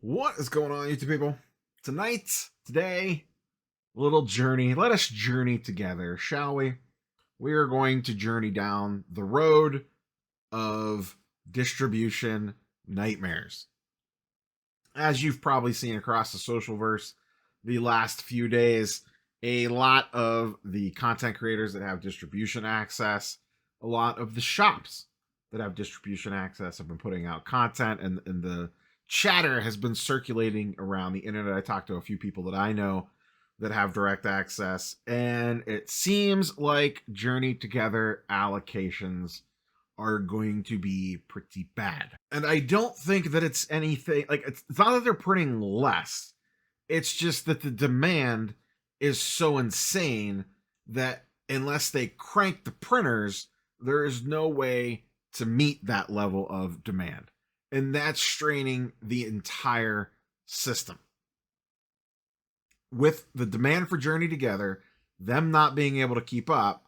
What is going on, YouTube people? Today, little journey. Let us journey together, shall we? We are going to journey down the road of distribution nightmares. As you've probably seen across the social verse the last few days, a lot of the content creators that have distribution access, a lot of the shops that have distribution access have been putting out content, and the chatter has been circulating around the internet. I talked to a few people that I know that have direct access, and it seems like Journey Together allocations are going to be pretty bad. And I don't think that it's anything like it's not that they're printing less. It's just that the demand is so insane that unless they crank the printers, there is no way to meet that level of demand. And that's straining the entire system. With the demand for Journey Together, them not being able to keep up,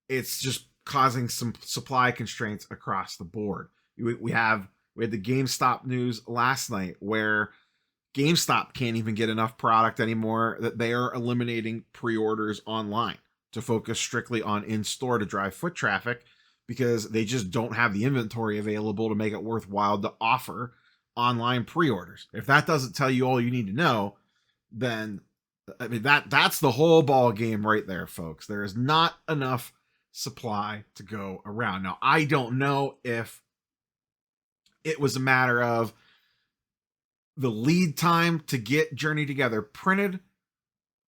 it's just causing some supply constraints across the board. We had the GameStop news last night where GameStop can't even get enough product anymore that they are eliminating pre-orders online to focus strictly on in-store to drive foot traffic, because they just don't have the inventory available to make it worthwhile to offer online pre-orders. If that doesn't tell you all you need to know, then I mean that's the whole ball game right there, folks. There is not enough supply to go around. Now, I don't know if it was a matter of the lead time to get Journey Together printed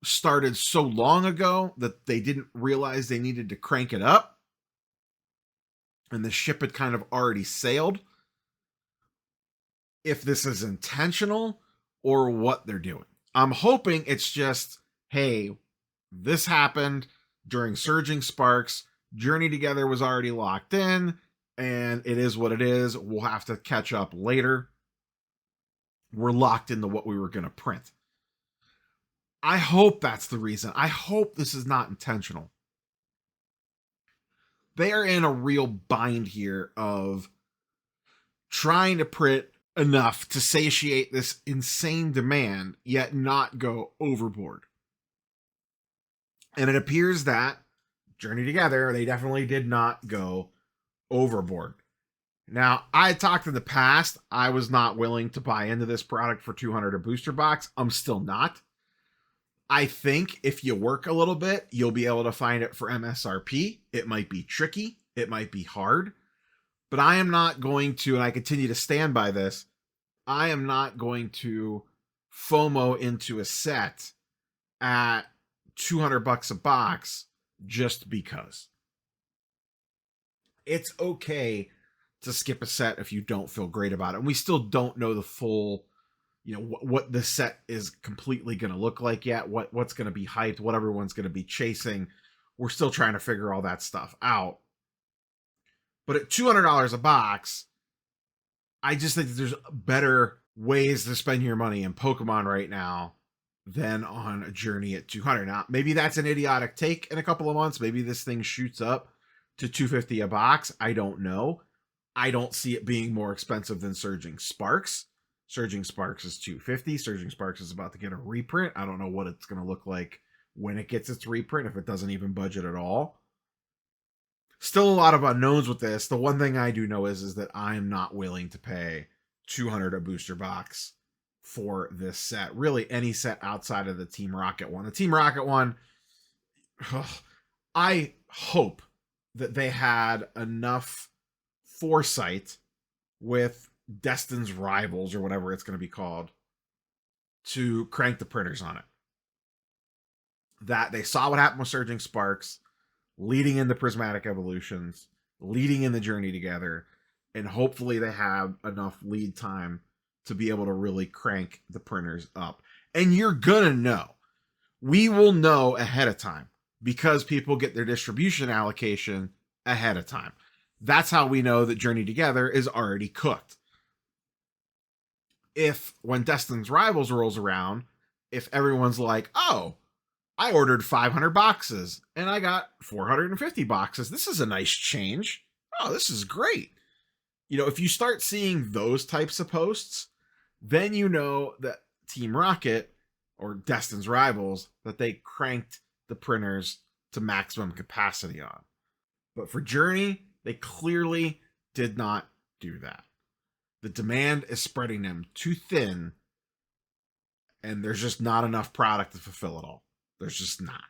started so long ago that they didn't realize they needed to crank it up, and the ship had kind of already sailed. If this is intentional or what they're doing. I'm hoping it's just, hey, this happened during Surging Sparks. Journey Together was already locked in, and it is what it is. We'll have to catch up later. We're locked into what we were going to print. I hope that's the reason. I hope this is not intentional. They are in a real bind here of trying to print enough to satiate this insane demand, yet not go overboard. And it appears that Journey Together, they definitely did not go overboard. Now, I talked in the past, I was not willing to buy into this product for $200 a booster box. I'm still not. I think if you work a little bit, you'll be able to find it for MSRP. It might be tricky. It might be hard. But I am not going to, and I continue to stand by this, I am not going to FOMO into a set at $200 a box just because. It's okay to skip a set if you don't feel great about it. And we still don't know the full, what the set is completely going to look like yet, what's going to be hyped, what everyone's going to be chasing. We're still trying to figure all that stuff out. But at $200 a box, I just think that there's better ways to spend your money in Pokemon right now than on a Journey at $200. Now, maybe that's an idiotic take in a couple of months. Maybe this thing shoots up to $250 a box. I don't know. I don't see it being more expensive than Surging Sparks. Surging Sparks is $250. Surging Sparks is about to get a reprint. I don't know what it's going to look like when it gets its reprint, if it doesn't even budget at all. Still a lot of unknowns with this. The one thing I do know is that I'm not willing to pay $200 a booster box for this set. Really, any set outside of the Team Rocket one. The Team Rocket one, I hope that they had enough foresight with Destin's Rivals, or whatever it's going to be called, to crank the printers on it. That they saw what happened with Surging Sparks, leading into Prismatic Evolutions, leading in the Journey Together, and hopefully they have enough lead time to be able to really crank the printers up. And you're gonna know. We will know ahead of time because people get their distribution allocation ahead of time. That's how we know that Journey Together is already cooked. If when Destin's Rivals rolls around, if everyone's like, oh, I ordered 500 boxes and I got 450 boxes. This is a nice change. Oh, this is great. If you start seeing those types of posts, then you know that Team Rocket or Destin's rivals, that they cranked the printers to maximum capacity on. But for Journey, they clearly did not do that. The demand is spreading them too thin, and there's just not enough product to fulfill it all. There's just not.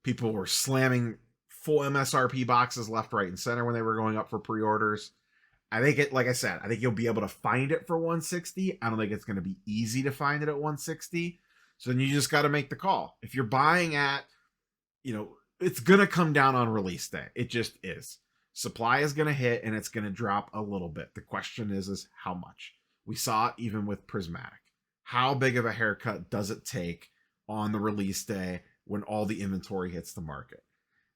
People were slamming full MSRP boxes left, right, and center when they were going up for pre-orders. I think it, like I said, I think you'll be able to find it for 160. I don't think it's going to be easy to find it at 160. So then you just got to make the call. If you're buying at, it's going to come down on release day. It just is. Supply is going to hit and it's going to drop a little bit. The question is how much? We saw it even with Prismatic. How big of a haircut does it take on the release day when all the inventory hits the market?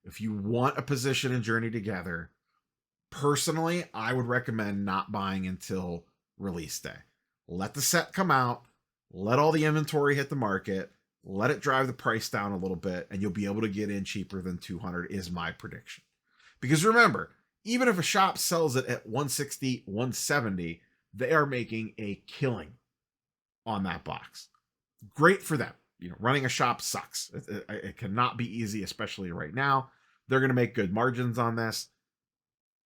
If you want a position in Journey Together, personally, I would recommend not buying until release day. Let the set come out, let all the inventory hit the market, let it drive the price down a little bit, and you'll be able to get in cheaper than 200 is my prediction. Because remember, even if a shop sells it at 160, 170, they are making a killing on that box. Great for them. Running a shop sucks. It cannot be easy, especially right now. They're going to make good margins on this.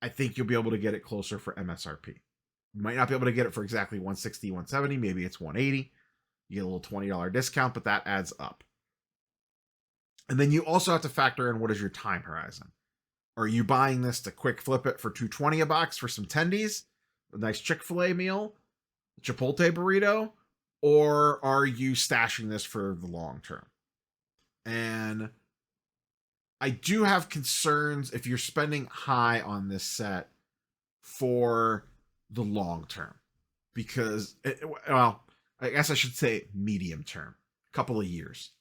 I think you'll be able to get it closer for MSRP. You might not be able to get it for exactly 160, 170. Maybe it's 180. You get a little $20 discount, but that adds up. And then you also have to factor in, what is your time horizon? Are you buying this to quick flip it for $2.20 a box for some tendies, a nice Chick-fil-A meal, Chipotle burrito, or are you stashing this for the long term? And I do have concerns if you're spending high on this set for the long term, because, I guess I should say medium term, a couple of years,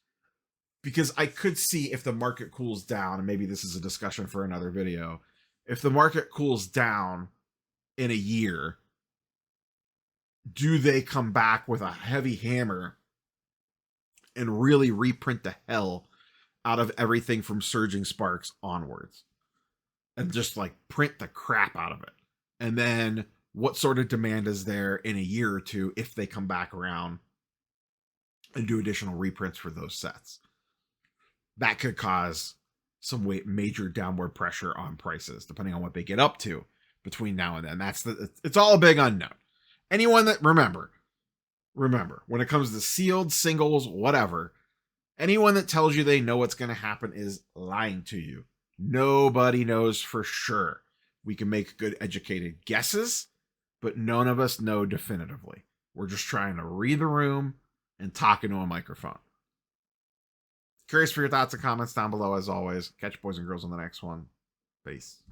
because I could see if the market cools down, and maybe this is a discussion for another video, if the market cools down in a year, do they come back with a heavy hammer and really reprint the hell out of everything from Surging Sparks onwards and just like print the crap out of it? And then what sort of demand is there in a year or two if they come back around and do additional reprints for those sets? That could cause some major downward pressure on prices, depending on what they get up to between now and then. It's all a big unknown. Anyone that, remember, when it comes to sealed, singles, whatever, anyone that tells you they know what's going to happen is lying to you. Nobody knows for sure. We can make good educated guesses, but none of us know definitively. We're just trying to read the room and talk into a microphone. Curious for your thoughts and comments down below as always. Catch you boys and girls on the next one. Peace.